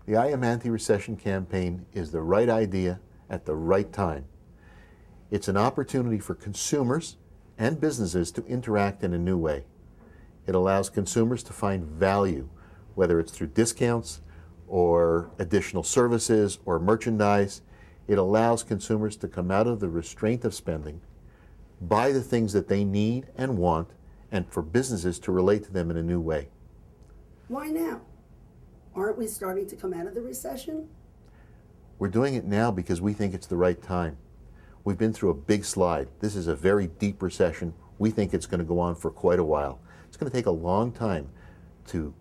The I Am Anti-Recession campaign is the right idea at the right time. It's an opportunity for consumers and businesses to interact in a new way. It allows consumers to find value, whether it's through discounts or additional services or merchandise. It allows consumers to come out of the restraint of spending, buy the things that they need and want, and for businesses to relate to them in a new way. Why now? Aren't we starting to come out of the recession? We're doing it now because we think it's the right time. We've been through a big slide. This is a very deep recession. We think it's going to go on for quite a while. It's going to take a long time to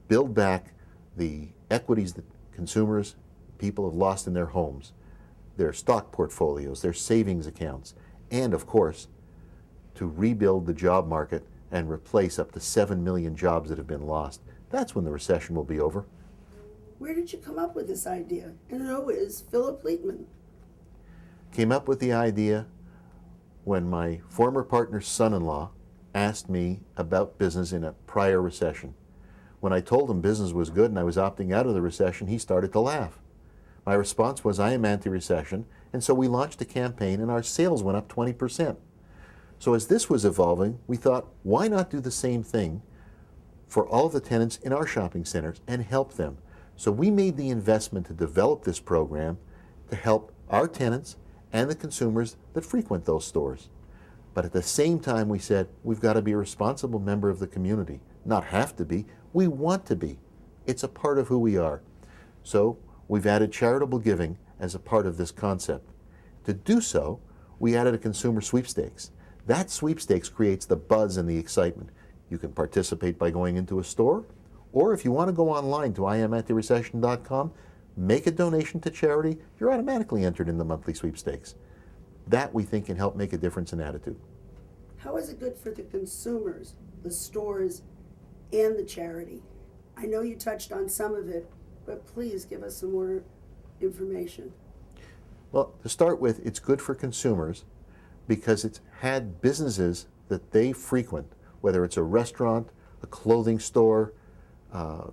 build back the equities that consumers, people have lost in their homes, their stock portfolios, their savings accounts, and of course, to rebuild the job market and replace up to 7 million jobs that have been lost. That's when the recession will be over. Where did you come up with this idea? And who is Philip Leitman? Came up with the idea when my former partner's son-in-law asked me about business in a prior recession. When I told him business was good and I was opting out of the recession, he started to laugh. My response was, I am anti-recession, and so we launched a campaign and our sales went up 20%. So as this was evolving, we thought, why not do the same thing for all of the tenants in our shopping centers and help them? So we made the investment to develop this program to help our tenants and the consumers that frequent those stores. But at the same time, we said, we've got to be a responsible member of the community. Not have to be, we want to be. It's a part of who we are. So we've added charitable giving as a part of this concept. To do so, we added a consumer sweepstakes. That sweepstakes creates the buzz and the excitement. You can participate by going into a store, or if you want to go online to iamantirecession.com, make a donation to charity, you're automatically entered in the monthly sweepstakes. That, we think, can help make a difference in attitude. How is it good for the consumers, the stores, and the charity? I know you touched on some of it, but please give us some more information. Well, to start with, it's good for consumers because it's had businesses that they frequent, whether it's a restaurant, a clothing store,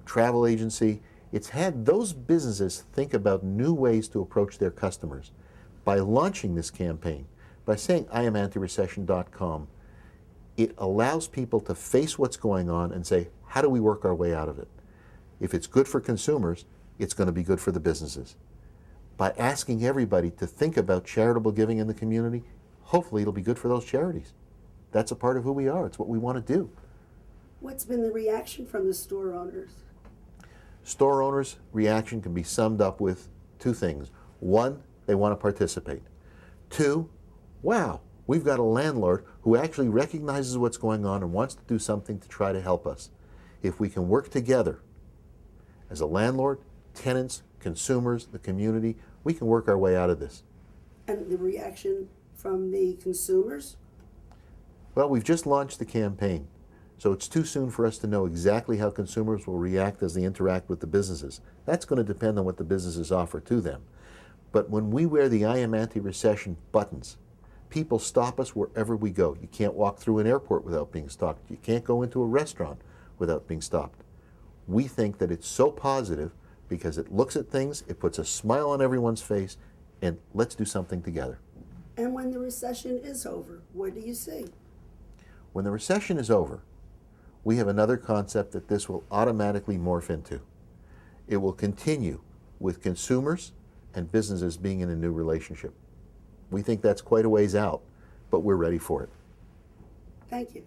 travel agency, it's had those businesses think about new ways to approach their customers. By launching this campaign, by saying iamantirecession.com, it allows people to face what's going on and say, how do we work our way out of it? If it's good for consumers, it's going to be good for the businesses. By asking everybody to think about charitable giving in the community, hopefully it'll be good for those charities. That's a part of who we are. It's what we want to do. What's been the reaction from the store owners? Store owners' reaction can be summed up with two things. One, they want to participate. Two, wow, we've got a landlord who actually recognizes what's going on and wants to do something to try to help us. If we can work together as a landlord, tenants, consumers, the community, we can work our way out of this. And the reaction from the consumers? Well, we've just launched the campaign, so it's too soon for us to know exactly how consumers will react as they interact with the businesses. That's going to depend on what the businesses offer to them. But when we wear the I Am Anti-Recession buttons, people stop us wherever we go. You can't walk through an airport without being stopped. You can't go into a restaurant without being stopped. We think that it's so positive because it looks at things, it puts a smile on everyone's face, and let's do something together. And when the recession is over, what do you see? When the recession is over, we have another concept that this will automatically morph into. It will continue with consumers and businesses being in a new relationship. We think that's quite a ways out, but we're ready for it. Thank you.